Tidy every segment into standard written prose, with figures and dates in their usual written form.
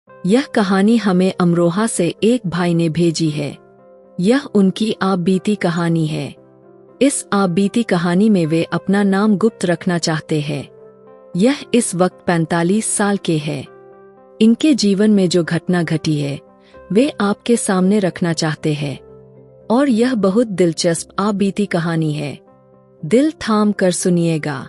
यह कहानी हमें अमरोहा से एक भाई ने भेजी है। यह उनकी आप बीती कहानी है। इस आप बीती कहानी में वे अपना नाम गुप्त रखना चाहते हैं। यह इस वक्त 45 साल के हैं। इनके जीवन में जो घटना घटी है वे आपके सामने रखना चाहते हैं। और यह बहुत दिलचस्प आप बीती कहानी है। दिल थाम कर सुनिएगा।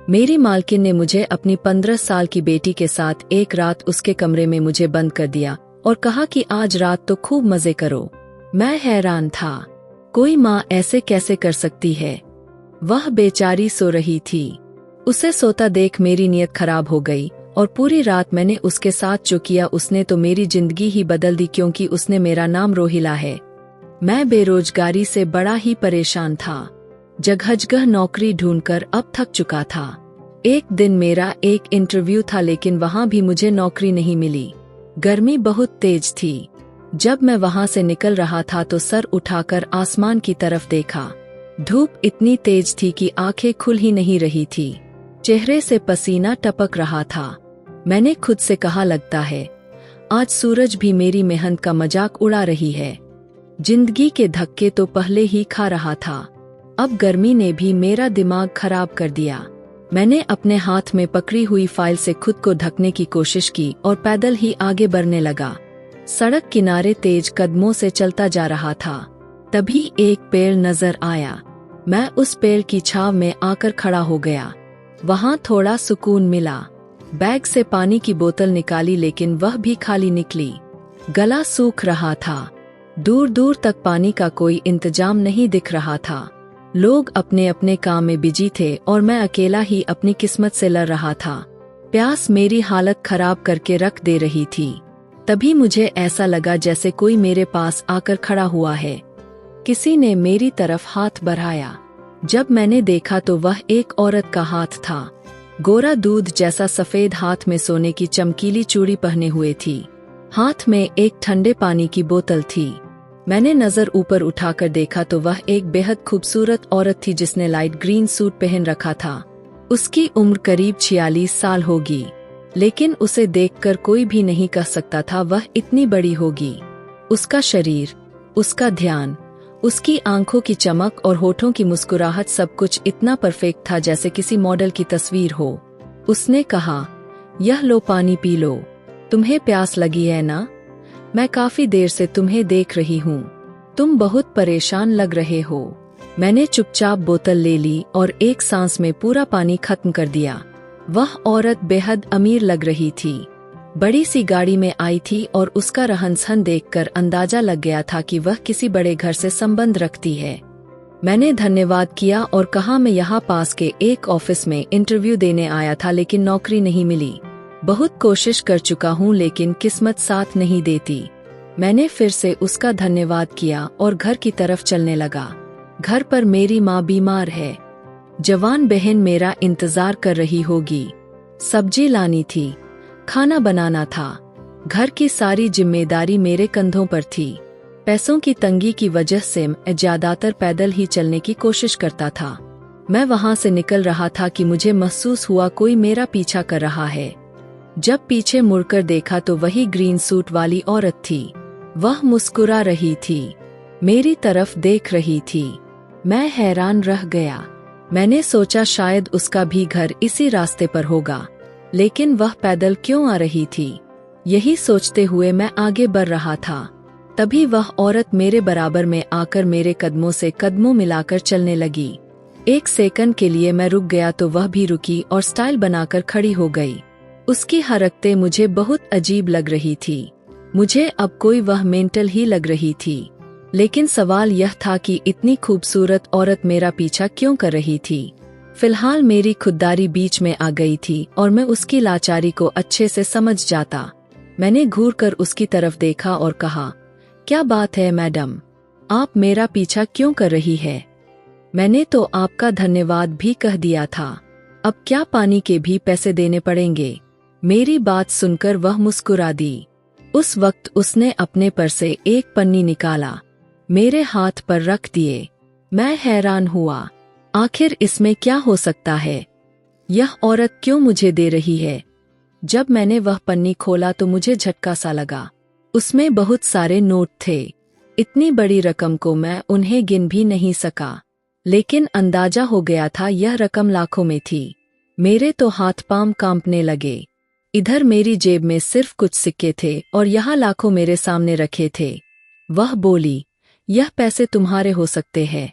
मेरी मालकिन ने मुझे अपनी 15 साल की बेटी के साथ एक रात उसके कमरे में मुझे बंद कर दिया और कहा कि आज रात तो खूब मजे करो। मैं हैरान था, कोई माँ ऐसे कैसे कर सकती है। वह बेचारी सो रही थी। उसे सोता देख मेरी नीयत खराब हो गई और पूरी रात मैंने उसके साथ जो किया उसने तो मेरी जिंदगी ही बदल दी, क्योंकि उसने मेरा नाम रोहिला है। मैं बेरोजगारी से बड़ा ही परेशान था। जगह नौकरी ढूंढकर अब थक चुका था। एक दिन मेरा एक इंटरव्यू था, लेकिन वहां भी मुझे नौकरी नहीं मिली। गर्मी बहुत तेज थी। जब मैं वहां से निकल रहा था तो सर उठाकर आसमान की तरफ देखा। धूप इतनी तेज थी कि आंखें खुल ही नहीं रही थी। चेहरे से पसीना टपक रहा था। मैंने खुद से कहा, लगता है आज सूरज भी मेरी मेहनत का मजाक उड़ा रही है। जिंदगी के धक्के तो पहले ही खा रहा था, अब गर्मी ने भी मेरा दिमाग खराब कर दिया। मैंने अपने हाथ में पकड़ी हुई फाइल से खुद को ढकने की कोशिश की और पैदल ही आगे बढ़ने लगा। सड़क किनारे तेज कदमों से चलता जा रहा था। तभी एक पेड़ नजर आया। मैं उस पेड़ की छांव में आकर खड़ा हो गया। वहां थोड़ा सुकून मिला। बैग से पानी की बोतल निकाली, लेकिन वह भी खाली निकली। गला सूख रहा था। दूर दूर तक पानी का कोई इंतजाम नहीं दिख रहा था। लोग अपने अपने काम में बिजी थे और मैं अकेला ही अपनी किस्मत से लड़ रहा था। प्यास मेरी हालत खराब करके रख दे रही थी। तभी मुझे ऐसा लगा जैसे कोई मेरे पास आकर खड़ा हुआ है। किसी ने मेरी तरफ हाथ बढ़ाया। जब मैंने देखा तो वह एक औरत का हाथ था। गोरा दूध जैसा सफेद हाथ में सोने की चमकीली चूड़ी पहने हुए थी। हाथ में एक ठंडे पानी की बोतल थी। मैंने नजर ऊपर उठाकर देखा तो वह एक बेहद खूबसूरत औरत थी जिसने लाइट ग्रीन सूट पहन रखा था। उसकी उम्र करीब 46 साल होगी, लेकिन उसे देखकर कोई भी नहीं कह सकता था वह इतनी बड़ी होगी। उसका शरीर, उसका ध्यान, उसकी आंखों की चमक और होठों की मुस्कुराहट, सब कुछ इतना परफेक्ट था जैसे किसी मॉडल की तस्वीर हो। उसने कहा, यह लो पानी पी लो, तुम्हें प्यास लगी है ना? मैं काफी देर से तुम्हें देख रही हूँ, तुम बहुत परेशान लग रहे हो। मैंने चुपचाप बोतल ले ली और एक सांस में पूरा पानी खत्म कर दिया। वह औरत बेहद अमीर लग रही थी। बड़ी सी गाड़ी में आई थी और उसका रहन सहन देखकर अंदाजा लग गया था कि वह किसी बड़े घर से संबंध रखती है। मैंने धन्यवाद किया और कहा, मैं यहाँ पास के एक ऑफिस में इंटरव्यू देने आया था, लेकिन नौकरी नहीं मिली। बहुत कोशिश कर चुका हूँ लेकिन किस्मत साथ नहीं देती। मैंने फिर से उसका धन्यवाद किया और घर की तरफ चलने लगा। घर पर मेरी माँ बीमार है। जवान बहन मेरा इंतजार कर रही होगी। सब्जी लानी थी, खाना बनाना था। घर की सारी जिम्मेदारी मेरे कंधों पर थी। पैसों की तंगी की वजह से मैं ज्यादातर पैदल ही चलने की कोशिश करता था। मैं वहां से निकल रहा था कि मुझे महसूस हुआ कोई मेरा पीछा कर रहा है। जब पीछे मुड़कर देखा तो वही ग्रीन सूट वाली औरत थी। वह मुस्कुरा रही थी, मेरी तरफ देख रही थी। मैं हैरान रह गया। मैंने सोचा शायद उसका भी घर इसी रास्ते पर होगा, लेकिन वह पैदल क्यों आ रही थी? यही सोचते हुए मैं आगे बढ़ रहा था। तभी वह औरत मेरे बराबर में आकर मेरे कदमों से कदमों मिलाकर चलने लगी। एक सेकंड के लिए मैं रुक गया तो वह भी रुकी और स्टाइल बनाकर खड़ी हो गई। उसकी हरकतें मुझे बहुत अजीब लग रही थी। मुझे अब कोई वह मेंटल ही लग रही थी। लेकिन सवाल यह था कि इतनी खूबसूरत औरत मेरा पीछा क्यों कर रही थी? फिलहाल मेरी खुददारी बीच में आ गई थी और मैं उसकी लाचारी को अच्छे से समझ जाता। मैंने घूरकर उसकी तरफ देखा और कहा, क्या बात है मैडम, आप मेरा पीछा क्यों कर रही है? मैंने तो आपका धन्यवाद भी कह दिया था, अब क्या पानी के भी पैसे देने पड़ेंगे? मेरी बात सुनकर वह मुस्कुरा दी। उस वक्त उसने अपने पर से एक पन्नी निकाला, मेरे हाथ पर रख दिए। मैं हैरान हुआ, आखिर इसमें क्या हो सकता है? यह औरत क्यों मुझे दे रही है? जब मैंने वह पन्नी खोला तो मुझे झटका सा लगा। उसमें बहुत सारे नोट थे। इतनी बड़ी रकम को मैं उन्हें गिन भी नहीं सका, लेकिन अंदाजा हो गया था यह रकम लाखों में थी। मेरे तो हाथ पांव कांपने लगे। इधर मेरी जेब में सिर्फ कुछ सिक्के थे और यहाँ लाखों मेरे सामने रखे थे। वह बोली, यह पैसे तुम्हारे हो सकते हैं,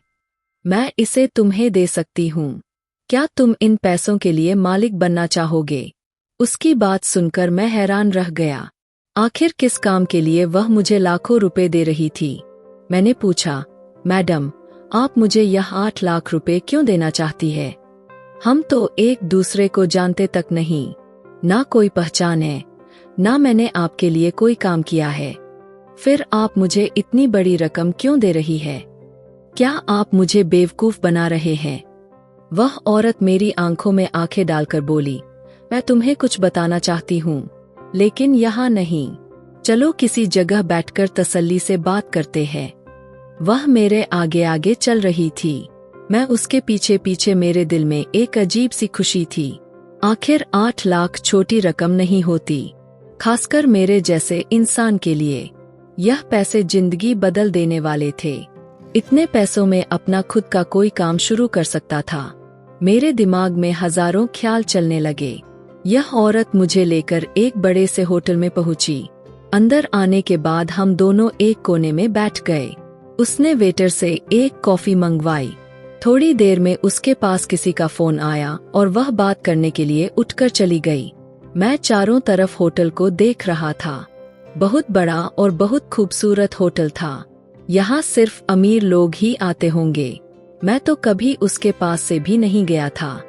मैं इसे तुम्हें दे सकती हूँ। क्या तुम इन पैसों के लिए मालिक बनना चाहोगे? उसकी बात सुनकर मैं हैरान रह गया। आखिर किस काम के लिए वह मुझे लाखों रुपए दे रही थी? मैंने पूछा, मैडम, आप मुझे यह 8 लाख रुपए क्यों देना चाहती है? हम तो एक दूसरे को जानते तक नहीं, ना कोई पहचान है, ना मैंने आपके लिए कोई काम किया है। फिर आप मुझे इतनी बड़ी रकम क्यों दे रही है? क्या आप मुझे बेवकूफ बना रहे हैं? वह औरत मेरी आंखों में आंखें डालकर बोली, मैं तुम्हें कुछ बताना चाहती हूँ, लेकिन यहाँ नहीं। चलो किसी जगह बैठकर तसल्ली से बात करते हैं। वह मेरे आगे आगे चल रही थी। मैं उसके पीछे पीछे। मेरे दिल में एक अजीब सी खुशी थी। आखिर 8 लाख छोटी रकम नहीं होती, खासकर मेरे जैसे इंसान के लिए। यह पैसे जिंदगी बदल देने वाले थे। इतने पैसों में अपना खुद का कोई काम शुरू कर सकता था। मेरे दिमाग में हजारों ख्याल चलने लगे। यह औरत मुझे लेकर एक बड़े से होटल में पहुंची। अंदर आने के बाद हम दोनों एक कोने में बैठ गए। उसने वेटर से एक कॉफी मंगवाई। थोड़ी देर में उसके पास किसी का फोन आया और वह बात करने के लिए उठकर चली गई। मैं चारों तरफ होटल को देख रहा था। बहुत बड़ा और बहुत खूबसूरत होटल था। यहाँ सिर्फ अमीर लोग ही आते होंगे। मैं तो कभी उसके पास से भी नहीं गया था।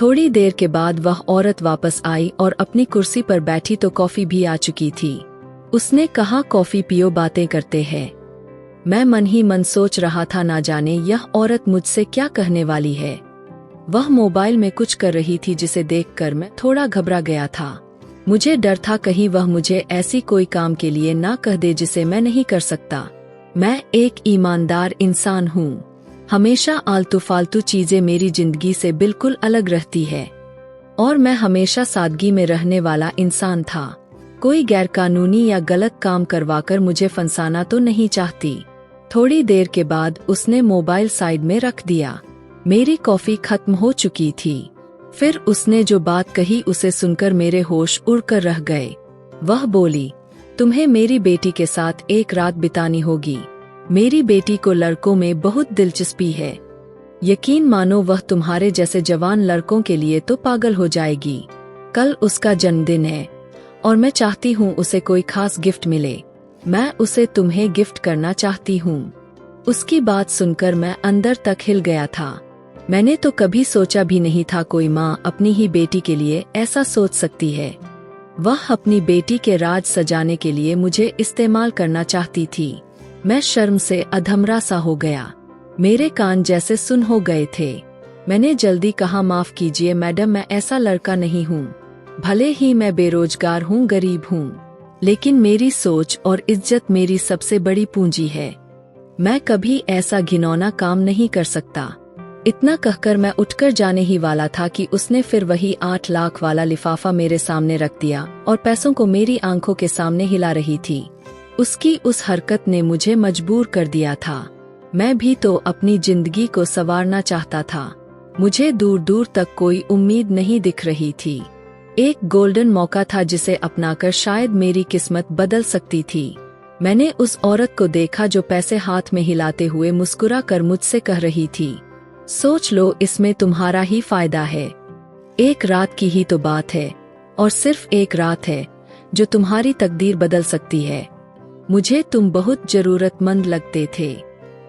थोड़ी देर के बाद वह औरत वापस आई और अपनी कुर्सी पर बैठी तो कॉफी भी आ चुकी थी। उसने कहा, कॉफी पियो, बातें करते हैं। मैं मन ही मन सोच रहा था, ना जाने यह औरत मुझसे क्या कहने वाली है। वह मोबाइल में कुछ कर रही थी जिसे देखकर मैं थोड़ा घबरा गया था। मुझे डर था कहीं वह मुझे ऐसी कोई काम के लिए ना कह दे जिसे मैं नहीं कर सकता। मैं एक ईमानदार इंसान हूँ। हमेशा आलतू फालतू चीजें मेरी जिंदगी से बिल्कुल अलग रहती है और मैं हमेशा सादगी में रहने वाला इंसान था। कोई गैरकानूनी या गलत काम करवाकर मुझे फंसाना तो नहीं चाहती। थोड़ी देर के बाद उसने मोबाइल साइड में रख दिया। मेरी कॉफी खत्म हो चुकी थी। फिर उसने जो बात कही उसे सुनकर मेरे होश उड़कर रह गए। वह बोली, तुम्हें मेरी बेटी के साथ एक रात बितानी होगी। मेरी बेटी को लड़कों में बहुत दिलचस्पी है। यकीन मानो वह तुम्हारे जैसे जवान लड़कों के लिए तो पागल हो जाएगी। कल उसका जन्मदिन है और मैं चाहती हूँ उसे कोई खास गिफ्ट मिले। मैं उसे तुम्हें गिफ्ट करना चाहती हूँ। उसकी बात सुनकर मैं अंदर तक हिल गया था। मैंने तो कभी सोचा भी नहीं था कोई माँ अपनी ही बेटी के लिए ऐसा सोच सकती है। वह अपनी बेटी के राज सजाने के लिए मुझे इस्तेमाल करना चाहती थी। मैं शर्म से अधमरा सा हो गया। मेरे कान जैसे सुन हो गए थे। मैंने जल्दी कहा, माफ कीजिए मैडम, मैं ऐसा लड़का नहीं हूँ। भले ही मैं बेरोजगार हूँ, गरीब हूँ, लेकिन मेरी सोच और इज्जत मेरी सबसे बड़ी पूंजी है। मैं कभी ऐसा घिनौना काम नहीं कर सकता। इतना कहकर मैं उठकर जाने ही वाला था कि उसने फिर वही 8 लाख वाला लिफाफा मेरे सामने रख दिया और पैसों को मेरी आंखों के सामने हिला रही थी। उसकी उस हरकत ने मुझे मजबूर कर दिया था। मैं भी तो अपनी जिंदगी को संवारना चाहता था। मुझे दूर दूर तक कोई उम्मीद नहीं दिख रही थी। एक गोल्डन मौका था जिसे अपनाकर शायद मेरी किस्मत बदल सकती थी। मैंने उस औरत को देखा जो पैसे हाथ में हिलाते हुए मुस्कुरा कर मुझसे कह रही थी, सोच लो, इसमें तुम्हारा ही फायदा है। एक रात की ही तो बात है और सिर्फ एक रात है जो तुम्हारी तकदीर बदल सकती है। मुझे तुम बहुत जरूरतमंद लगते थे,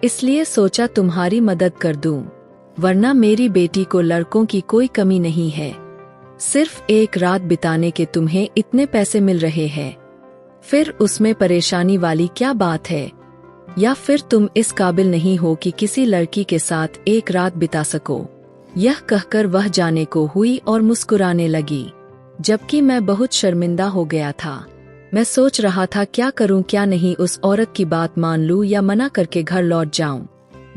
इसलिए सोचा तुम्हारी मदद कर दूं, वरना मेरी बेटी को लड़कों की कोई कमी नहीं है। सिर्फ एक रात बिताने के तुम्हें इतने पैसे मिल रहे हैं, फिर उसमें परेशानी वाली क्या बात है? या फिर तुम इस काबिल नहीं हो कि किसी लड़की के साथ एक रात बिता सको? यह कहकर वह जाने को हुई और मुस्कुराने लगी, जबकि मैं बहुत शर्मिंदा हो गया था। मैं सोच रहा था क्या करूं क्या नहीं, उस औरत की बात मान लूं या मना करके घर लौट जाऊं।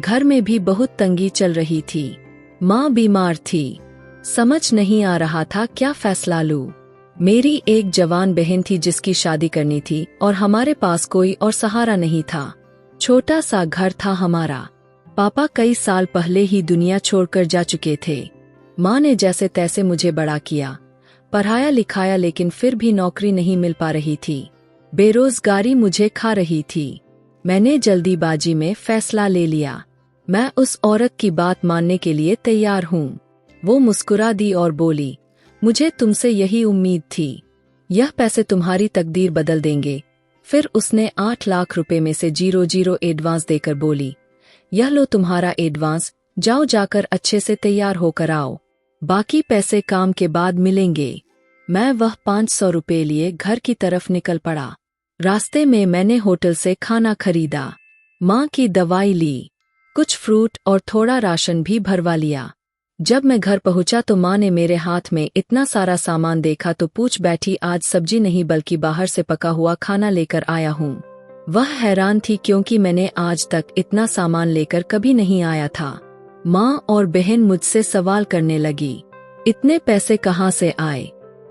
घर में भी बहुत तंगी चल रही थी। माँ बीमार थी। समझ नहीं आ रहा था क्या फैसला लूं। मेरी एक जवान बहन थी जिसकी शादी करनी थी और हमारे पास कोई और सहारा नहीं था। छोटा सा घर था हमारा। पापा कई साल पहले ही दुनिया छोड़कर जा चुके थे। माँ ने जैसे तैसे मुझे बड़ा किया, पढ़ाया लिखाया, लेकिन फिर भी नौकरी नहीं मिल पा रही थी। बेरोजगारी मुझे खा रही थी। मैंने जल्दीबाजी में फैसला ले लिया। मैं उस औरत की बात मानने के लिए तैयार हूँ। वो मुस्कुरा दी और बोली, मुझे तुमसे यही उम्मीद थी। यह पैसे तुम्हारी तकदीर बदल देंगे। फिर उसने 8 लाख रुपए में से 0 एडवांस देकर बोली, यह लो तुम्हारा एडवांस, जाओ जाकर अच्छे से तैयार होकर आओ, बाकी पैसे काम के बाद मिलेंगे। मैं वह 500 रुपए लिए घर की तरफ निकल पड़ा। रास्ते में मैंने होटल से खाना खरीदा, माँ की दवाई ली, कुछ फ्रूट और थोड़ा राशन भी भरवा लिया। जब मैं घर पहुंचा तो माँ ने मेरे हाथ में इतना सारा सामान देखा तो पूछ बैठी, आज सब्जी नहीं बल्कि बाहर से पका हुआ खाना लेकर आया हूँ। वह हैरान थी क्योंकि मैंने आज तक इतना सामान लेकर कभी नहीं आया था। माँ और बहन मुझसे सवाल करने लगी, इतने पैसे कहाँ से आए?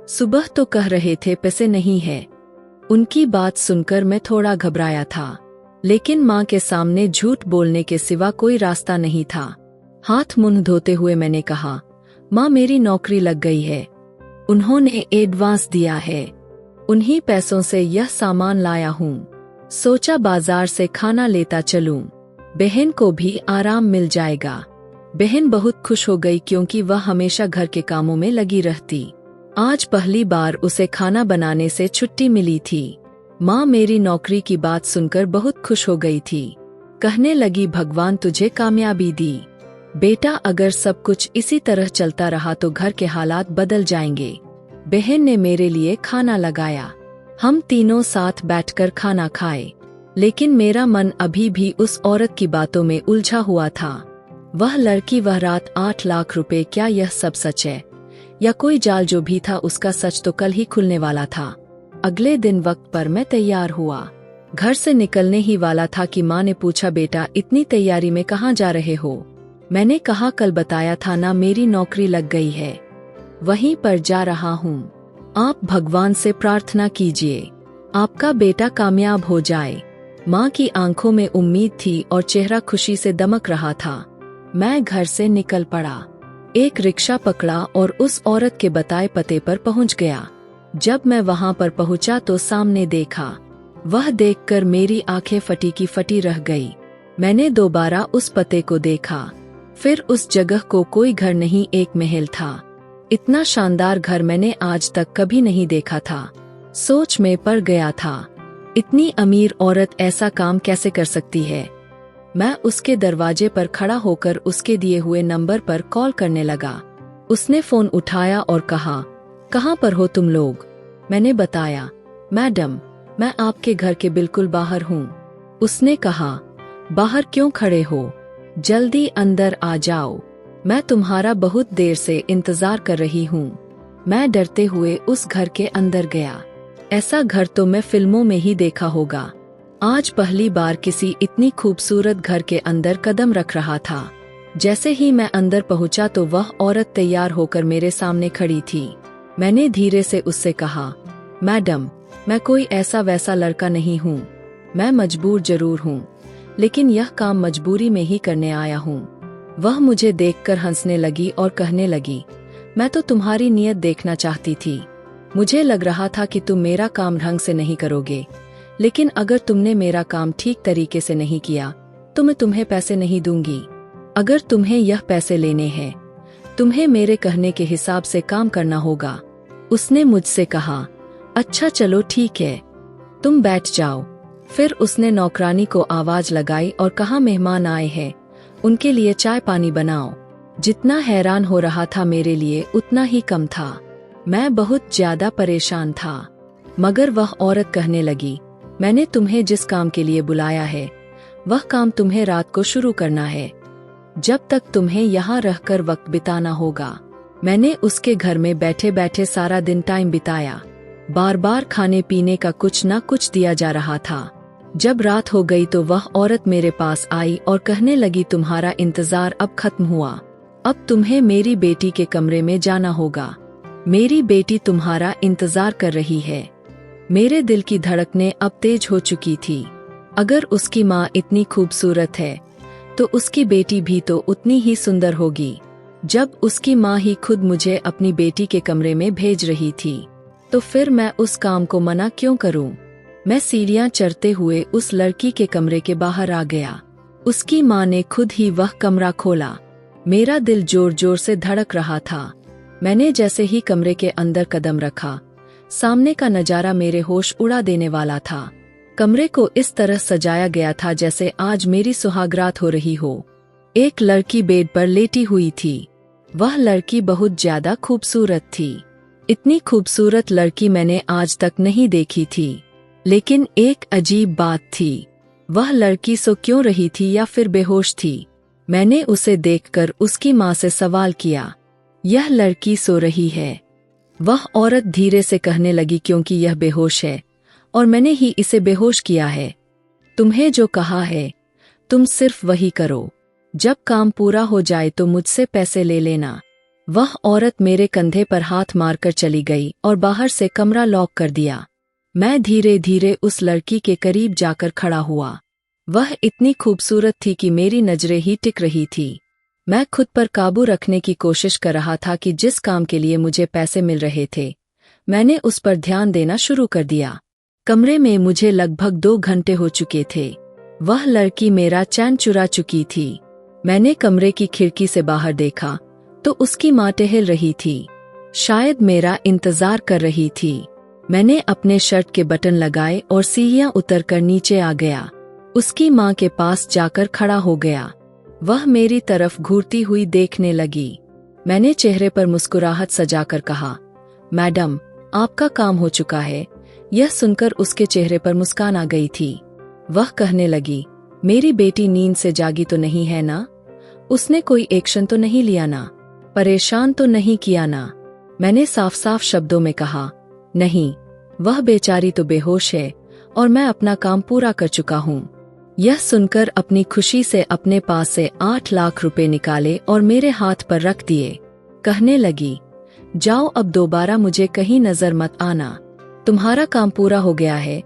सुबह तो कह रहे थे पैसे नहीं है। उनकी बात सुनकर मैं थोड़ा घबराया था, लेकिन माँ के सामने झूठ बोलने के सिवा कोई रास्ता नहीं था। हाथ मुंह धोते हुए मैंने कहा, माँ मेरी नौकरी लग गई है, उन्होंने एडवांस दिया है, उन्हीं पैसों से यह सामान लाया हूँ। सोचा बाजार से खाना लेता चलूं, बहन को भी आराम मिल जाएगा। बहन बहुत खुश हो गई क्योंकि वह हमेशा घर के कामों में लगी रहती। आज पहली बार उसे खाना बनाने से छुट्टी मिली थी। माँ मेरी नौकरी की बात सुनकर बहुत खुश हो गई थी। कहने लगी, भगवान तुझे कामयाबी दी बेटा, अगर सब कुछ इसी तरह चलता रहा तो घर के हालात बदल जाएंगे। बहन ने मेरे लिए खाना लगाया। हम तीनों साथ बैठकर खाना खाए, लेकिन मेरा मन अभी भी उस औरत की बातों में उलझा हुआ था। वह लड़की, वह रात, 8 लाख रुपए, क्या यह सब सच है या कोई जाल? जो भी था उसका सच तो कल ही खुलने वाला था। अगले दिन वक्त पर मैं तैयार हुआ, घर से निकलने ही वाला था कि माँ ने पूछा, बेटा इतनी तैयारी में कहाँ जा रहे हो? मैंने कहा, कल बताया था ना, मेरी नौकरी लग गई है, वहीं पर जा रहा हूँ। आप भगवान से प्रार्थना कीजिए, आपका बेटा कामयाब हो जाए। माँ की आंखों में उम्मीद थी और चेहरा खुशी से दमक रहा था। मैं घर से निकल पड़ा, एक रिक्शा पकड़ा और उस औरत के बताए पते पर पहुंच गया। जब मैं वहां पर पहुंचा तो सामने देखा, वह देखकर मेरी आंखें फटी की फटी रह गई। मैंने दोबारा उस पते को देखा, फिर उस जगह को कोई घर नहीं, एक महल था। इतना शानदार घर मैंने आज तक कभी नहीं देखा था। सोच में पड़ गया था, इतनी अमीर औरत ऐसा काम कैसे कर सकती है। मैं उसके दरवाजे पर खड़ा होकर उसके दिए हुए नंबर पर कॉल करने लगा। उसने फोन उठाया और कहा, कहाँ पर हो तुम लोग? मैंने बताया, मैडम मैं आपके घर के बिल्कुल बाहर हूँ। उसने कहा, बाहर क्यों खड़े हो, जल्दी अंदर आ जाओ, मैं तुम्हारा बहुत देर से इंतजार कर रही हूँ। मैं डरते हुए उस घर के अंदर गया। ऐसा घर तो मैं फिल्मों में ही देखा होगा। आज पहली बार किसी इतनी खूबसूरत घर के अंदर कदम रख रहा था। जैसे ही मैं अंदर पहुंचा तो वह औरत तैयार होकर मेरे सामने खड़ी थी। मैंने धीरे से उससे कहा, मैडम मैं कोई ऐसा वैसा लड़का नहीं हूँ, मैं मजबूर जरूर हूँ, लेकिन यह काम मजबूरी में ही करने आया हूँ। वह मुझे देखकर हंसने लगी और कहने लगी, मैं तो तुम्हारी नीयत देखना चाहती थी। मुझे लग रहा था कि तुम मेरा काम ढंग से नहीं करोगे, लेकिन अगर तुमने मेरा काम ठीक तरीके से नहीं किया तो मैं तुम्हें पैसे नहीं दूंगी। अगर तुम्हें यह पैसे लेने हैं, तुम्हें मेरे कहने के हिसाब से काम करना होगा। उसने मुझसे कहा, अच्छा चलो ठीक है, तुम बैठ जाओ। फिर उसने नौकरानी को आवाज लगाई और कहा, मेहमान आए हैं, उनके लिए चाय पानी बनाओ। जितना हैरान हो रहा था मेरे लिए उतना ही कम था। मैं बहुत ज्यादा परेशान था। मगर वह औरत कहने लगी, मैंने तुम्हें जिस काम के लिए बुलाया है वह काम तुम्हें रात को शुरू करना है, जब तक तुम्हें यहाँ रहकर वक्त बिताना होगा। मैंने उसके घर में बैठे बैठे सारा दिन टाइम बिताया। बार बार खाने पीने का कुछ न कुछ दिया जा रहा था। जब रात हो गई तो वह औरत मेरे पास आई और कहने लगी, तुम्हारा इंतजार अब खत्म हुआ, अब तुम्हें मेरी बेटी के कमरे में जाना होगा। मेरी बेटी तुम्हारा इंतजार कर रही है। मेरे दिल की धड़कनें अब तेज हो चुकी थी। अगर उसकी माँ इतनी खूबसूरत है तो उसकी बेटी भी तो उतनी ही सुंदर होगी। जब उसकी माँ ही खुद मुझे अपनी बेटी के कमरे में भेज रही थी तो फिर मैं उस काम को मना क्यों करूं? मैं सीढ़ियां चढ़ते हुए उस लड़की के कमरे के बाहर आ गया। उसकी माँ ने खुद ही वह कमरा खोला। मेरा दिल जोर जोर से धड़क रहा था। मैंने जैसे ही कमरे के अंदर कदम रखा, सामने का नजारा मेरे होश उड़ा देने वाला था। कमरे को इस तरह सजाया गया था जैसे आज मेरी सुहागरात हो रही हो। एक लड़की बेड पर लेटी हुई थी। वह लड़की बहुत ज्यादा खूबसूरत थी। इतनी खूबसूरत लड़की मैंने आज तक नहीं देखी थी। लेकिन एक अजीब बात थी, वह लड़की सो क्यों रही थी या फिर बेहोश थी? मैंने उसे देखकर उसकी माँ से सवाल किया, यह लड़की सो रही है? वह औरत धीरे से कहने लगी, क्योंकि यह बेहोश है और मैंने ही इसे बेहोश किया है। तुम्हें जो कहा है तुम सिर्फ वही करो। जब काम पूरा हो जाए तो मुझसे पैसे ले लेना। वह औरत मेरे कंधे पर हाथ मारकर चली गई और बाहर से कमरा लॉक कर दिया। मैं धीरे धीरे उस लड़की के करीब जाकर खड़ा हुआ। वह इतनी खूबसूरत थी कि मेरी नजरें ही टिक रही थी। मैं खुद पर काबू रखने की कोशिश कर रहा था कि जिस काम के लिए मुझे पैसे मिल रहे थे, मैंने उस पर ध्यान देना शुरू कर दिया। कमरे में मुझे लगभग 2 घंटे हो चुके थे। वह लड़की मेरा चैन चुरा चुकी थी। मैंने कमरे की खिड़की से बाहर देखा तो उसकी माँ टहल रही थी, शायद मेरा इंतजार कर रही थी। मैंने अपने शर्ट के बटन लगाए और सीढ़ियां उतरकर नीचे आ गया। उसकी माँ के पास जाकर खड़ा हो गया। वह मेरी तरफ घूरती हुई देखने लगी। मैंने चेहरे पर मुस्कुराहट सजाकर कहा, मैडम, आपका काम हो चुका है। यह सुनकर उसके चेहरे पर मुस्कान आ गई थी। वह कहने लगी, मेरी बेटी नींद से जागी तो नहीं है ना? उसने कोई एक्शन तो नहीं लिया ना? परेशान तो नहीं किया ना? मैंने साफ साफ शब्दों में कहा, नहीं, वह बेचारी तो बेहोश है और मैं अपना काम पूरा कर चुका हूँ। यह सुनकर अपनी खुशी से अपने पास से 8 लाख रुपए निकाले और मेरे हाथ पर रख दिए। कहने लगी, जाओ, अब दोबारा मुझे कहीं नजर मत आना। तुम्हारा काम पूरा हो गया है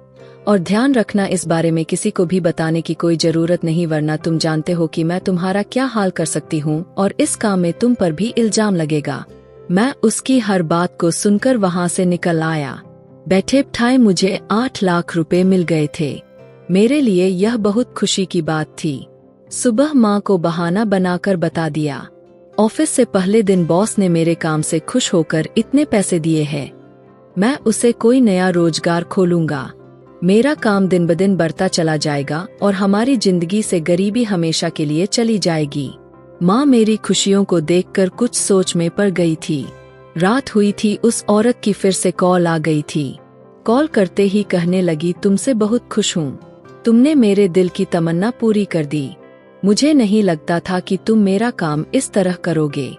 और ध्यान रखना, इस बारे में किसी को भी बताने की कोई जरूरत नहीं, वरना तुम जानते हो कि मैं तुम्हारा क्या हाल कर सकती हूँ और इस काम में तुम पर भी इल्जाम लगेगा। मैं उसकी हर बात को सुनकर वहाँ से निकल आया। बैठे बिठाए मुझे 8 लाख रुपए मिल गए थे। मेरे लिए यह बहुत खुशी की बात थी। सुबह माँ को बहाना बनाकर बता दिया। ऑफिस से पहले दिन बॉस ने मेरे काम से खुश होकर इतने पैसे दिए हैं। मैं उसे कोई नया रोजगार खोलूंगा। मेरा काम दिन ब दिन बढ़ता चला जाएगा और हमारी जिंदगी से गरीबी हमेशा के लिए चली जाएगी। माँ मेरी खुशियों को देखकर कुछ सोच में पड़ गई थी। रात हुई थी, उस औरत की फिर से कॉल आ गई थी। कॉल करते ही कहने लगी, तुमसे बहुत खुश हूँ, तुमने मेरे दिल की तमन्ना पूरी कर दी। मुझे नहीं लगता था कि तुम मेरा काम इस तरह करोगे।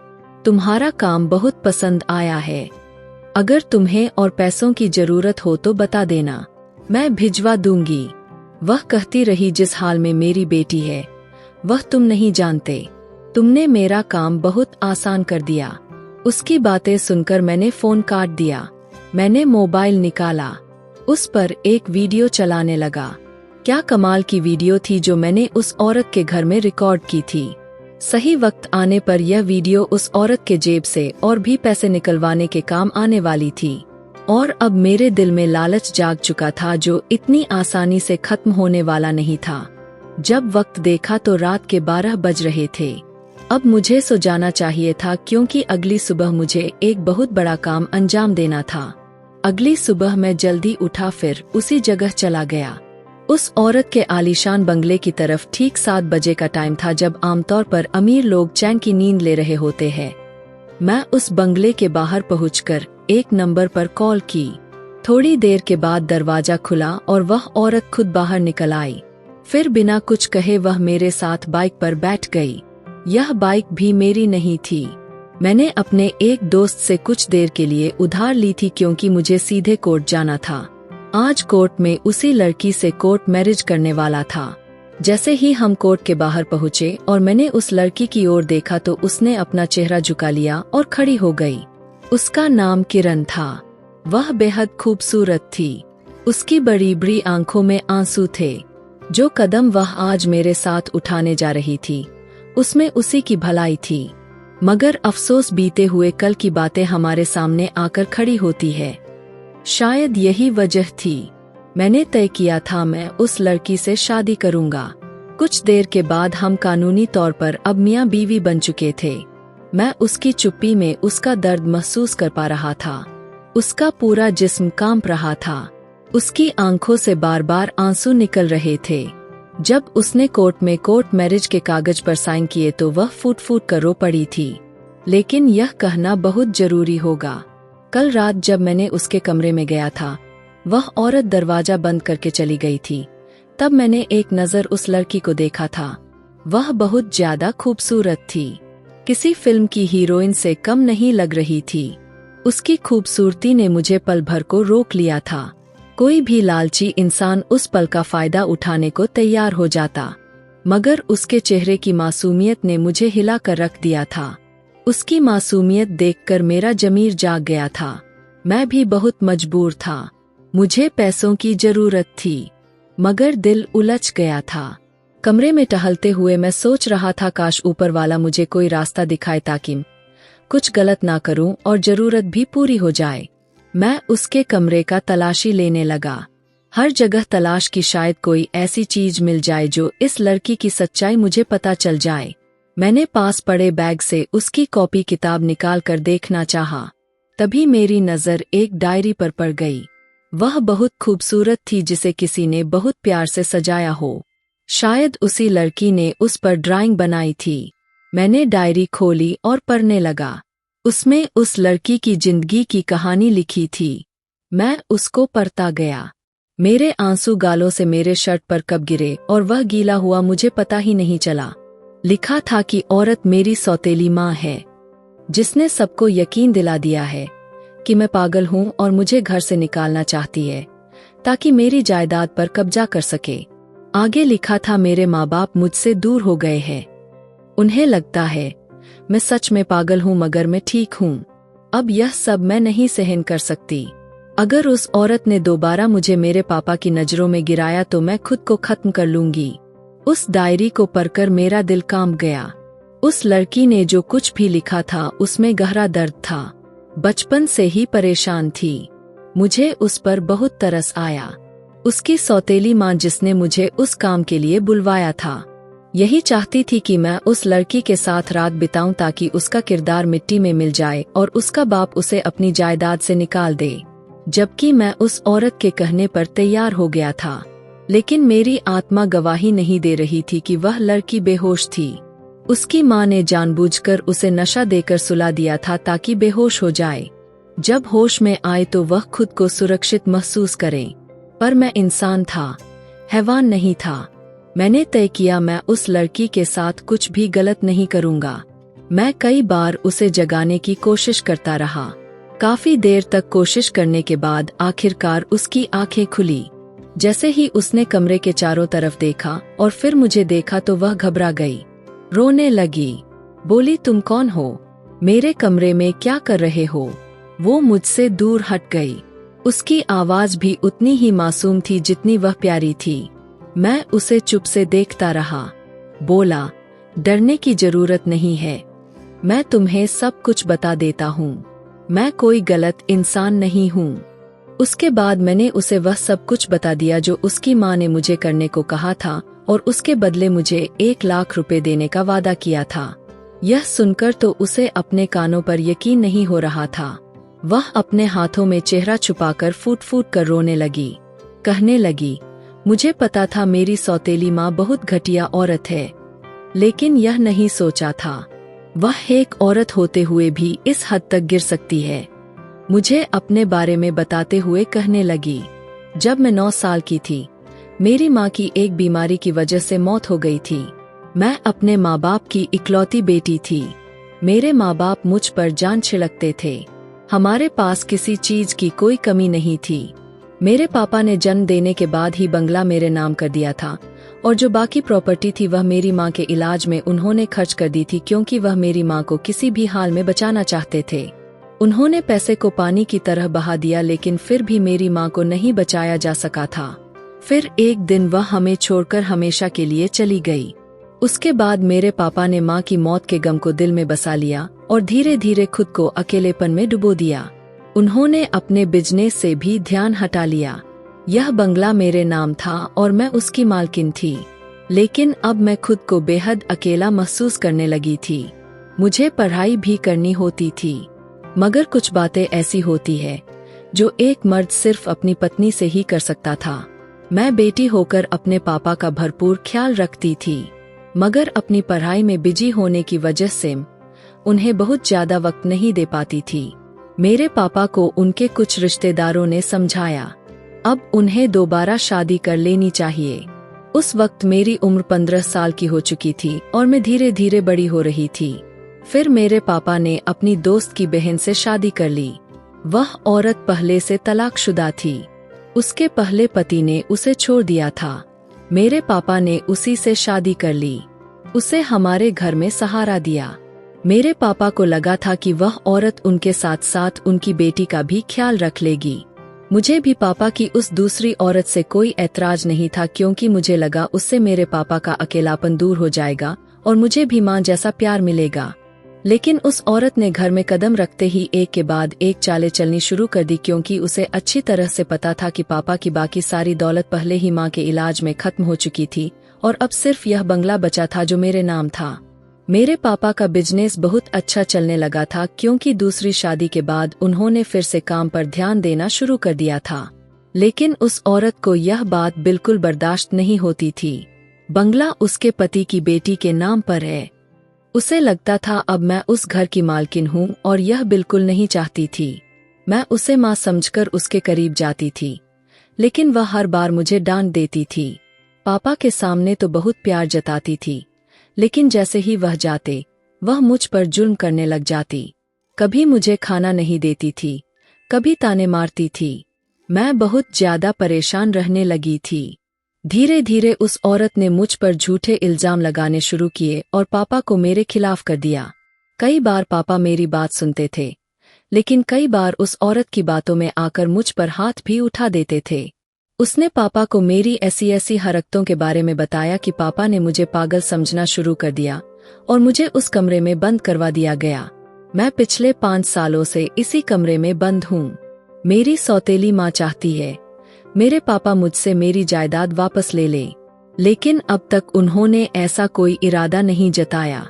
तुम्हारा काम बहुत पसंद आया है। अगर तुम्हें और पैसों की जरूरत हो तो बता देना, मैं भिजवा दूंगी। वह कहती रही, जिस हाल में मेरी बेटी है वह तुम नहीं जानते। तुमने मेरा काम बहुत आसान कर दिया। उसकी बातें सुनकर मैंने फोन काट दिया। मैंने मोबाइल निकाला, उस पर एक वीडियो चलाने लगा। क्या कमाल की वीडियो थी जो मैंने उस औरत के घर में रिकॉर्ड की थी। सही वक्त आने पर यह वीडियो उस औरत के जेब से और भी पैसे निकलवाने के काम आने वाली थी। और अब मेरे दिल में लालच जाग चुका था जो इतनी आसानी से खत्म होने वाला नहीं था। जब वक्त देखा तो रात के 12 बज रहे थे। अब मुझे सो जाना चाहिए था क्योंकि अगली सुबह मुझे एक बहुत बड़ा काम अंजाम देना था। अगली सुबह मैं जल्दी उठा, फिर उसी जगह चला गया। उस औरत के आलीशान बंगले की तरफ। ठीक 7 बजे का टाइम था, जब आमतौर पर अमीर लोग चैन की नींद ले रहे होते हैं। मैं उस बंगले के बाहर पहुंचकर एक नंबर पर कॉल की। थोड़ी देर के बाद दरवाजा खुला और वह औरत खुद बाहर निकल आई। फिर बिना कुछ कहे वह मेरे साथ बाइक पर बैठ गई। यह बाइक भी मेरी नहीं थी। मैंने अपने एक दोस्त से कुछ देर के लिए उधार ली थी क्योंकि मुझे सीधे कोर्ट जाना था। आज कोर्ट में उसी लड़की से कोर्ट मैरिज करने वाला था। जैसे ही हम कोर्ट के बाहर पहुँचे और मैंने उस लड़की की ओर देखा तो उसने अपना चेहरा झुका लिया और खड़ी हो गई। उसका नाम किरण था। वह बेहद खूबसूरत थी। उसकी बड़ी बड़ी आंखों में आंसू थे। जो कदम वह आज मेरे साथ उठाने जा रही थी, उसमें उसी की भलाई थी। मगर अफसोस, बीते हुए कल की बातें हमारे सामने आकर खड़ी होती है। शायद यही वजह थी। मैंने तय किया था मैं उस लड़की से शादी करूंगा। कुछ देर के बाद हम कानूनी तौर पर अब मियां बीवी बन चुके थे। मैं उसकी चुप्पी में उसका दर्द महसूस कर पा रहा था। उसका पूरा जिस्म कांप रहा था। उसकी आंखों से बार बार आंसू निकल रहे थे। जब उसने कोर्ट में कोर्ट मैरिज के कागज पर साइन किए तो वह फूट फूट कर रो पड़ी थी। लेकिन यह कहना बहुत जरूरी होगा, कल रात जब मैंने उसके कमरे में गया था, वह औरत दरवाजा बंद करके चली गई थी। तब मैंने एक नज़र उस लड़की को देखा था। वह बहुत ज्यादा खूबसूरत थी। किसी फिल्म की हीरोइन से कम नहीं लग रही थी। उसकी खूबसूरती ने मुझे पल भर को रोक लिया था। कोई भी लालची इंसान उस पल का फायदा उठाने को तैयार हो जाता, मगर उसके चेहरे की मासूमियत ने मुझे हिला कर रख दिया था। उसकी मासूमियत देखकर मेरा जमीर जाग गया था। मैं भी बहुत मजबूर था। मुझे पैसों की जरूरत थी, मगर दिल उलझ गया था। कमरे में टहलते हुए मैं सोच रहा था, काश ऊपर वाला मुझे कोई रास्ता दिखाए ताकि कुछ गलत ना करूं और जरूरत भी पूरी हो जाए। मैं उसके कमरे का तलाशी लेने लगा। हर जगह तलाश की, शायद कोई ऐसी चीज मिल जाए जो इस लड़की की सच्चाई मुझे पता चल जाए। मैंने पास पड़े बैग से उसकी कॉपी किताब निकाल कर देखना चाहा। तभी मेरी नजर एक डायरी पर पड़ गई। वह बहुत खूबसूरत थी, जिसे किसी ने बहुत प्यार से सजाया हो। शायद उसी लड़की ने उस पर ड्राइंग बनाई थी। मैंने डायरी खोली और पढ़ने लगा। उसमें उस लड़की की जिंदगी की कहानी लिखी थी। मैं उसको पढ़ता गया। मेरे आंसू गालों से मेरे शर्ट पर कब गिरे और वह गीला हुआ मुझे पता ही नहीं चला। लिखा था कि औरत मेरी सौतेली माँ है, जिसने सबको यकीन दिला दिया है कि मैं पागल हूँ और मुझे घर से निकालना चाहती है ताकि मेरी जायदाद पर कब्जा कर सके। आगे लिखा था, मेरे माँ बाप मुझसे दूर हो गए हैं। उन्हें लगता है मैं सच में पागल हूँ, मगर मैं ठीक हूँ। अब यह सब मैं नहीं सहन कर सकती। अगर उस औरत ने दोबारा मुझे मेरे पापा की नजरों में गिराया तो मैं खुद को खत्म कर लूंगी। उस डायरी को पढ़कर मेरा दिल कांप गया। उस लड़की ने जो कुछ भी लिखा था उसमें गहरा दर्द था। बचपन से ही परेशान थी। मुझे उस पर बहुत तरस आया। उसकी सौतेली माँ, जिसने मुझे उस काम के लिए बुलवाया था, यही चाहती थी कि मैं उस लड़की के साथ रात बिताऊं ताकि उसका किरदार मिट्टी में मिल जाए और उसका बाप उसे अपनी जायदाद से निकाल दे। जबकि मैं उस औरत के कहने पर तैयार हो गया था, लेकिन मेरी आत्मा गवाही नहीं दे रही थी कि वह लड़की बेहोश थी। उसकी माँ ने जानबूझकर उसे नशा देकर सुला दिया था ताकि बेहोश हो जाए। जब होश में आए तो वह खुद को सुरक्षित महसूस करे। पर मैं इंसान था, हैवान नहीं था। मैंने तय किया मैं उस लड़की के साथ कुछ भी गलत नहीं करूंगा। मैं कई बार उसे जगाने की कोशिश करता रहा। काफी देर तक कोशिश करने के बाद आखिरकार उसकी आंखें खुली। जैसे ही उसने कमरे के चारों तरफ देखा और फिर मुझे देखा तो वह घबरा गई, रोने लगी। बोली, तुम कौन हो? मेरे कमरे में क्या कर रहे हो? वो मुझसे दूर हट गई। उसकी आवाज भी उतनी ही मासूम थी जितनी वह प्यारी थी। मैं उसे चुप से देखता रहा। बोला, डरने की जरूरत नहीं है, मैं तुम्हें सब कुछ बता देता हूँ। मैं कोई गलत इंसान नहीं हूँ। उसके बाद मैंने उसे वह सब कुछ बता दिया जो उसकी माँ ने मुझे करने को कहा था और उसके बदले मुझे 1 लाख रुपए देने का वादा किया था। यह सुनकर तो उसे अपने कानों पर यकीन नहीं हो रहा था। वह अपने हाथों में चेहरा छुपाकर फूट फूट कर रोने लगी। कहने लगी, मुझे पता था मेरी सौतेली माँ बहुत घटिया औरत है, लेकिन यह नहीं सोचा था वह एक औरत होते हुए भी इस हद तक गिर सकती है। मुझे अपने बारे में बताते हुए कहने लगी, जब मैं 9 साल की थी, मेरी माँ की एक बीमारी की वजह से मौत हो गई थी। मैं अपने माँ बाप की इकलौती बेटी थी। मेरे माँ बाप मुझ पर जान छिड़कते थे। हमारे पास किसी चीज की कोई कमी नहीं थी। मेरे पापा ने जन्म देने के बाद ही बंगला मेरे नाम कर दिया था और जो बाकी प्रॉपर्टी थी वह मेरी माँ के इलाज में उन्होंने खर्च कर दी थी, क्योंकि वह मेरी माँ को किसी भी हाल में बचाना चाहते थे। उन्होंने पैसे को पानी की तरह बहा दिया, लेकिन फिर भी मेरी माँ को नहीं बचाया जा सका था। फिर एक दिन वह हमें छोड़कर हमेशा के लिए चली गई। उसके बाद मेरे पापा ने माँ की मौत के गम को दिल में बसा लिया और धीरे धीरे खुद को अकेलेपन में डुबो दिया। उन्होंने अपने बिजनेस से भी ध्यान हटा लिया। यह बंगला मेरे नाम था और मैं उसकी मालकिन थी, लेकिन अब मैं खुद को बेहद अकेला महसूस करने लगी थी। मुझे पढ़ाई भी करनी होती थी, मगर कुछ बातें ऐसी होती है जो एक मर्द सिर्फ अपनी पत्नी से ही कर सकता था। मैं बेटी होकर अपने पापा का भरपूर ख्याल रखती थी, मगर अपनी पढ़ाई में बिजी होने की वजह से उन्हें बहुत ज्यादा वक्त नहीं दे पाती थी। मेरे पापा को उनके कुछ रिश्तेदारों ने समझाया अब उन्हें दोबारा शादी कर लेनी चाहिए। उस वक्त मेरी उम्र 15 साल की हो चुकी थी और मैं धीरे धीरे बड़ी हो रही थी। फिर मेरे पापा ने अपनी दोस्त की बहन से शादी कर ली। वह औरत पहले से तलाकशुदा थी। उसके पहले पति ने उसे छोड़ दिया था। मेरे पापा ने उसी से शादी कर ली। उसे हमारे घर में सहारा दिया। मेरे पापा को लगा था कि वह औरत उनके साथ साथ उनकी बेटी का भी ख्याल रख लेगी। मुझे भी पापा की उस दूसरी औरत से कोई ऐतराज नहीं था, क्योंकि मुझे लगा उससे मेरे पापा का अकेलापन दूर हो जाएगा और मुझे भी माँ जैसा प्यार मिलेगा। लेकिन उस औरत ने घर में कदम रखते ही एक के बाद एक चालें चलनी शुरू कर दी, क्योंकि उसे अच्छी तरह से पता था कि पापा की बाकी सारी दौलत पहले ही माँ के इलाज में खत्म हो चुकी थी और अब सिर्फ यह बंगला बचा था जो मेरे नाम था। मेरे पापा का बिजनेस बहुत अच्छा चलने लगा था, क्योंकि दूसरी शादी के बाद उन्होंने फिर से काम पर ध्यान देना शुरू कर दिया था। लेकिन उस औरत को यह बात बिल्कुल बर्दाश्त नहीं होती थी। बंगला उसके पति की बेटी के नाम पर है। उसे लगता था अब मैं उस घर की मालकिन हूँ और यह बिल्कुल नहीं चाहती थी। मैं उसे माँ समझकर उसके करीब जाती थी, लेकिन वह हर बार मुझे डांट देती थी। पापा के सामने तो बहुत प्यार जताती थी, लेकिन जैसे ही वह जाते वह मुझ पर जुल्म करने लग जाती। कभी मुझे खाना नहीं देती थी, कभी ताने मारती थी। मैं बहुत ज्यादा परेशान रहने लगी थी। धीरे धीरे उस औरत ने मुझ पर झूठे इल्जाम लगाने शुरू किए और पापा को मेरे खिलाफ कर दिया। कई बार पापा मेरी बात सुनते थे, लेकिन कई बार उस औरत की बातों में आकर मुझ पर हाथ भी उठा देते थे। उसने पापा को मेरी ऐसी हरकतों के बारे में बताया कि पापा ने मुझे पागल समझना शुरू कर दिया और मुझे उस कमरे में बंद करवा दिया गया। मैं पिछले 5 सालों से इसी कमरे में बंद हूँ। मेरी सौतेली माँ चाहती है मेरे पापा मुझसे मेरी जायदाद वापस ले लें, लेकिन अब तक उन्होंने ऐसा कोई इरादा नहीं जताया।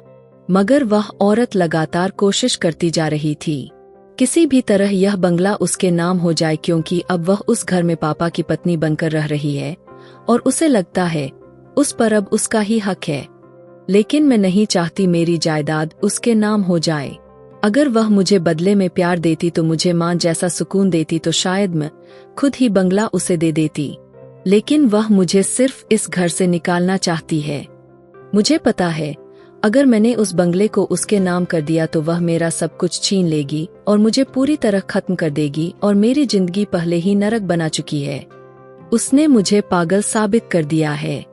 मगर वह औरत लगातार कोशिश करती जा रही थी किसी भी तरह यह बंगला उसके नाम हो जाए, क्योंकि अब वह उस घर में पापा की पत्नी बनकर रह रही है और उसे लगता है उस पर अब उसका ही हक है। लेकिन मैं नहीं चाहती मेरी जायदाद उसके नाम हो जाए। अगर वह मुझे बदले में प्यार देती तो मुझे माँ जैसा सुकून देती, तो शायद मैं खुद ही बंगला उसे दे देती। लेकिन वह मुझे सिर्फ इस घर से निकालना चाहती है। मुझे पता है अगर मैंने उस बंगले को उसके नाम कर दिया तो वह मेरा सब कुछ छीन लेगी और मुझे पूरी तरह खत्म कर देगी, और मेरी जिंदगी पहले ही नरक बना चुकी है। उसने मुझे पागल साबित कर दिया है,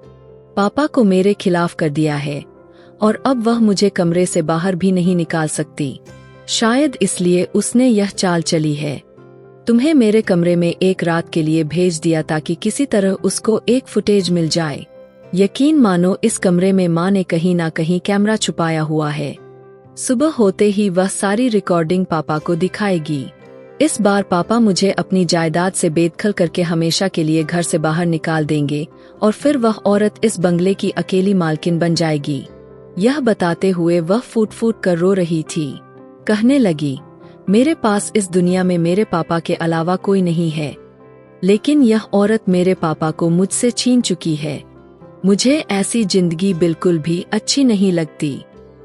पापा को मेरे खिलाफ कर दिया है और अब वह मुझे कमरे से बाहर भी नहीं निकाल सकती। शायद इसलिए उसने यह चाल चली है। तुम्हें मेरे कमरे में एक रात के लिए भेज दिया ताकि किसी तरह उसको एक फुटेज मिल जाए। यकीन मानो इस कमरे में माँ ने कहीं ना कहीं कैमरा छुपाया हुआ है। सुबह होते ही वह सारी रिकॉर्डिंग पापा को दिखाएगी। इस बार पापा मुझे अपनी जायदाद से बेदखल करके हमेशा के लिए घर से बाहर निकाल देंगे और फिर वह औरत इस बंगले की अकेली मालकिन बन जाएगी। यह बताते हुए वह फूट फूट कर रो रही थी। कहने लगी, मेरे पास इस दुनिया में मेरे पापा के अलावा कोई नहीं है, लेकिन यह औरत मेरे पापा को मुझसे छीन चुकी है। मुझे ऐसी जिंदगी बिल्कुल भी अच्छी नहीं लगती।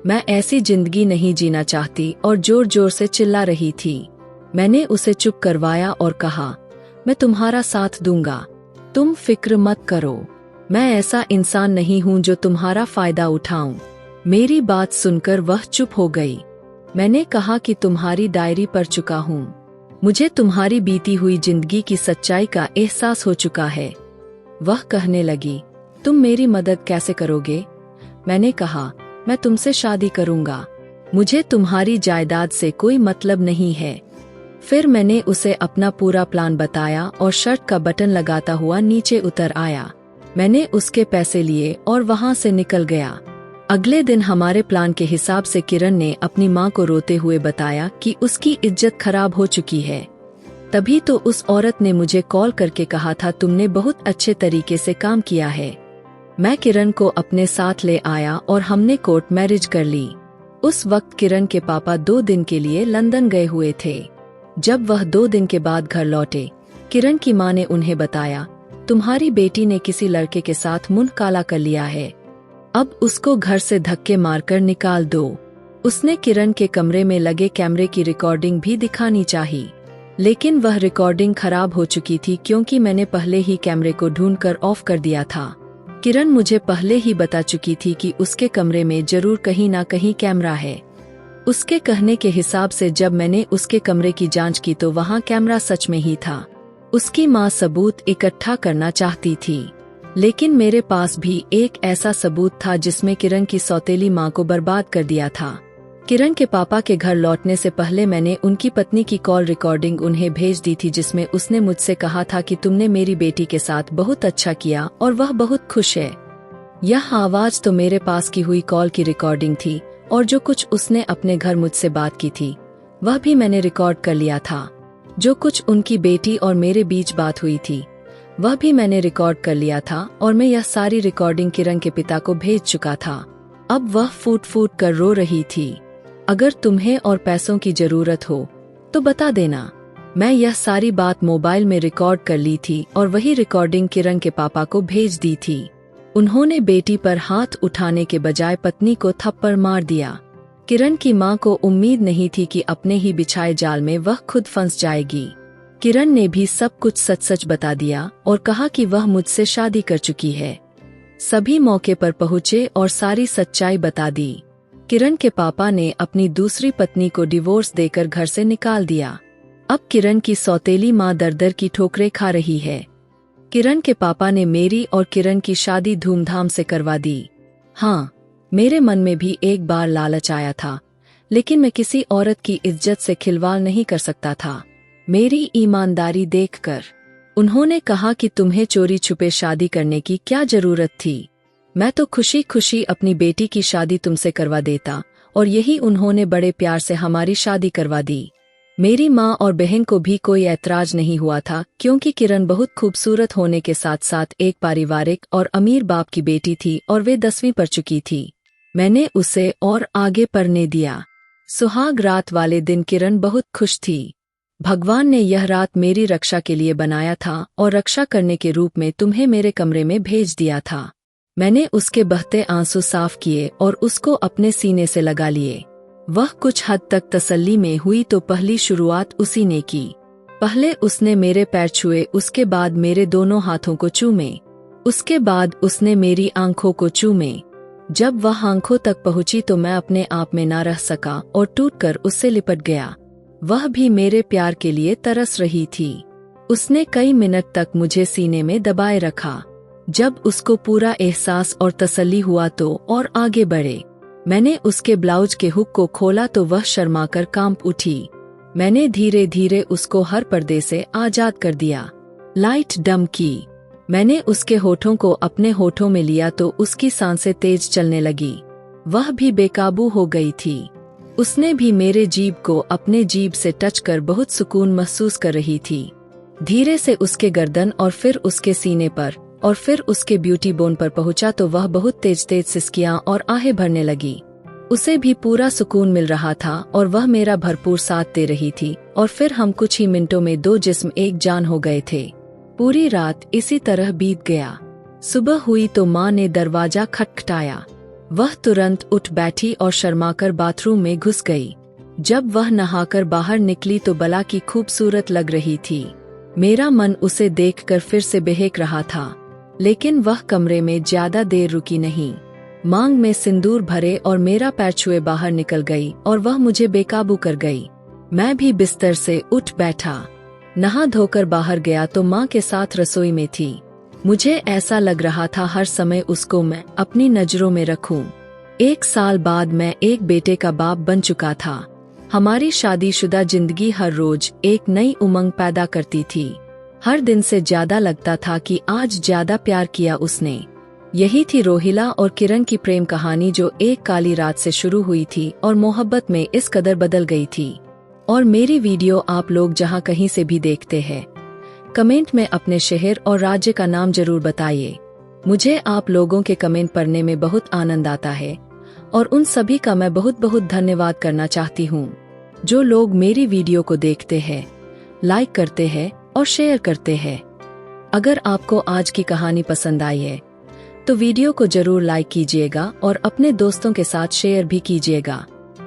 मैं ऐसी जिंदगी नहीं जीना चाहती और जोर जोर से चिल्ला रही थी। मैंने उसे चुप करवाया और कहा, मैं तुम्हारा साथ दूंगा, तुम फिक्र मत करो। मैं ऐसा इंसान नहीं हूँ जो तुम्हारा फायदा उठाऊं। मेरी बात सुनकर वह चुप हो गई। मैंने कहा कि तुम्हारी डायरी पढ़ चुका हूँ। मुझे तुम्हारी बीती हुई जिंदगी की सच्चाई का एहसास हो चुका है। वह कहने लगी, तुम मेरी मदद कैसे करोगे? मैंने कहा, मैं तुमसे शादी करूंगा। मुझे तुम्हारी जायदाद से कोई मतलब नहीं है। फिर मैंने उसे अपना पूरा प्लान बताया और शर्ट का बटन लगाता हुआ नीचे उतर आया। मैंने उसके पैसे लिए और वहां से निकल गया। अगले दिन हमारे प्लान के हिसाब से किरण ने अपनी माँ को रोते हुए बताया कि उसकी इज्जत खराब हो चुकी है। तभी तो उस औरत ने मुझे कॉल करके कहा था, तुमने बहुत अच्छे तरीके से काम किया है। मैं किरण को अपने साथ ले आया और हमने कोर्ट मैरिज कर ली। उस वक्त किरण के पापा 2 दिन के लिए लंदन गए हुए थे। जब वह 2 दिन के बाद घर लौटे, किरण की माँ ने उन्हें बताया, तुम्हारी बेटी ने किसी लड़के के साथ मुंह काला कर लिया है, अब उसको घर से धक्के मारकर निकाल दो। उसने किरण के कमरे में लगे कैमरे की रिकॉर्डिंग भी दिखानी चाहिए, लेकिन वह रिकॉर्डिंग खराब हो चुकी थी क्योंकि मैंने पहले ही कैमरे को ढूंढकर ऑफ कर दिया था। किरण मुझे पहले ही बता चुकी थी कि उसके कमरे में जरूर कहीं ना कहीं कैमरा है। उसके कहने के हिसाब से जब मैंने उसके कमरे की जांच की तो वहां कैमरा सच में ही था। उसकी माँ सबूत इकट्ठा करना चाहती थी, लेकिन मेरे पास भी एक ऐसा सबूत था जिसमें किरण की सौतेली माँ को बर्बाद कर दिया था। किरण के पापा के घर लौटने से पहले मैंने उनकी पत्नी की कॉल रिकॉर्डिंग उन्हें भेज दी थी, जिसमें उसने मुझसे कहा था कि तुमने मेरी बेटी के साथ बहुत अच्छा किया और वह बहुत खुश है। यह आवाज तो मेरे पास की हुई कॉल की रिकॉर्डिंग थी और जो कुछ उसने अपने घर मुझसे बात की थी वह भी मैंने रिकॉर्ड कर लिया था। जो कुछ उनकी बेटी और मेरे बीच बात हुई थी वह भी मैंने रिकॉर्ड कर लिया था और मैं यह सारी रिकॉर्डिंग किरण के पिता को भेज चुका था। अब वह फूट फूट कर रो रही थी। अगर तुम्हें और पैसों की जरूरत हो तो बता देना। मैं यह सारी बात मोबाइल में रिकॉर्ड कर ली थी और वही रिकॉर्डिंग किरण के पापा को भेज दी थी। उन्होंने बेटी पर हाथ उठाने के बजाय पत्नी को थप्पड़ मार दिया। किरण की मां को उम्मीद नहीं थी कि अपने ही बिछाए जाल में वह खुद फंस जाएगी। किरण ने भी सब कुछ सच सच बता दिया और कहा कि वह मुझसे शादी कर चुकी है। सभी मौके पर पहुंचे और सारी सच्चाई बता दी। किरण के पापा ने अपनी दूसरी पत्नी को डिवोर्स देकर घर से निकाल दिया। अब किरण की सौतेली माँ दर दर की ठोकरें खा रही है। किरण के पापा ने मेरी और किरण की शादी धूमधाम से करवा दी। हाँ, मेरे मन में भी एक बार लालच आया था, लेकिन मैं किसी औरत की इज्जत से खिलवाड़ नहीं कर सकता था। मेरी ईमानदारी देखकर उन्होंने कहा कि तुम्हें चोरी छुपे शादी करने की क्या जरूरत थी। मैं तो खुशी खुशी अपनी बेटी की शादी तुमसे करवा देता और यही उन्होंने बड़े प्यार से हमारी शादी करवा दी। मेरी माँ और बहन को भी कोई ऐतराज नहीं हुआ था क्योंकि किरण बहुत खूबसूरत होने के साथ साथ एक पारिवारिक और अमीर बाप की बेटी थी और वे 10वीं पढ़ चुकी थी। मैंने उसे और आगे पढ़ने दिया। सुहाग रात वाले दिन किरण बहुत खुश थी। भगवान ने यह रात मेरी रक्षा के लिए बनाया था और रक्षा करने के रूप में तुम्हें मेरे कमरे में भेज दिया था। मैंने उसके बहते आंसू साफ किए और उसको अपने सीने से लगा लिए। वह कुछ हद तक तसल्ली में हुई तो पहली शुरुआत उसी ने की। पहले उसने मेरे पैर छुए, उसके बाद मेरे दोनों हाथों को चूमे, उसके बाद उसने मेरी आंखों को चूमे। जब वह आंखों तक पहुंची तो मैं अपने आप में ना रह सका और टूटकर उससे लिपट गया। वह भी मेरे प्यार के लिए तरस रही थी। उसने कई मिनट तक मुझे सीने में दबाए रखा। जब उसको पूरा एहसास और तसल्ली हुआ तो और आगे बढ़े। मैंने उसके ब्लाउज के हुक को खोला तो वह शर्माकर कांप उठी। मैंने धीरे धीरे उसको हर पर्दे से आजाद कर दिया। लाइट डम की। मैंने उसके होठों को अपने होठों में लिया तो उसकी सांसें तेज चलने लगी। वह भी बेकाबू हो गई थी। उसने भी मेरे जीभ को अपने जीभ से टच कर बहुत सुकून महसूस कर रही थी। धीरे से उसके गर्दन और फिर उसके सीने पर और फिर उसके ब्यूटी बोन पर पहुंचा तो वह बहुत तेज तेज सिसकियां और आहें भरने लगी। उसे भी पूरा सुकून मिल रहा था और वह मेरा भरपूर साथ दे रही थी और फिर हम कुछ ही मिनटों में 2 जिस्म एक जान हो गए थे। पूरी रात इसी तरह बीत गया। सुबह हुई तो माँ ने दरवाजा खटखटाया। वह तुरंत उठ बैठी और शर्माकर बाथरूम में घुस गई। जब वह नहाकर बाहर निकली तो बला की खूबसूरत लग रही थी। मेरा मन उसे देखकर फिर से बहक रहा था, लेकिन वह कमरे में ज्यादा देर रुकी नहीं। मांग में सिंदूर भरे और मेरा पैर छुए बाहर निकल गई और वह मुझे बेकाबू कर गई। मैं भी बिस्तर से उठ बैठा। नहा धोकर बाहर गया तो माँ के साथ रसोई में थी। मुझे ऐसा लग रहा था हर समय उसको मैं अपनी नजरों में रखूं। 1 साल बाद मैं एक बेटे का बाप बन चुका था। हमारी शादीशुदा जिंदगी हर रोज एक नई उमंग पैदा करती थी। हर दिन से ज्यादा लगता था कि आज ज्यादा प्यार किया उसने। यही थी रोहिला और किरण की प्रेम कहानी, जो एक काली रात से शुरू हुई थी और मोहब्बत में इस कदर बदल गई थी। और मेरी वीडियो आप लोग जहां कहीं से भी देखते हैं, कमेंट में अपने शहर और राज्य का नाम जरूर बताइए। मुझे आप लोगों के कमेंट पढ़ने में बहुत आनंद आता है और उन सभी का मैं बहुत बहुत धन्यवाद करना चाहती हूँ, जो लोग मेरी वीडियो को देखते हैं, लाइक करते हैं और शेयर करते हैं। अगर आपको आज की कहानी पसंद आई है तो वीडियो को जरूर लाइक कीजिएगा और अपने दोस्तों के साथ शेयर भी कीजिएगा।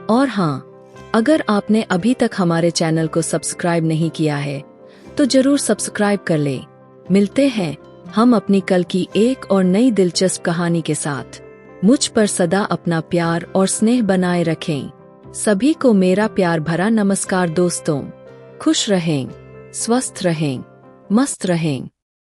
और हाँ, अगर आपने अभी तक हमारे चैनल को सब्सक्राइब नहीं किया है तो जरूर सब्सक्राइब कर ले। मिलते हैं हम अपनी कल की एक और नई दिलचस्प कहानी के साथ। मुझ पर सदा अपना प्यार और स्नेह बनाए रखें। सभी को मेरा प्यार भरा नमस्कार दोस्तों। खुश रहें, स्वस्थ रहें, मस्त रहें।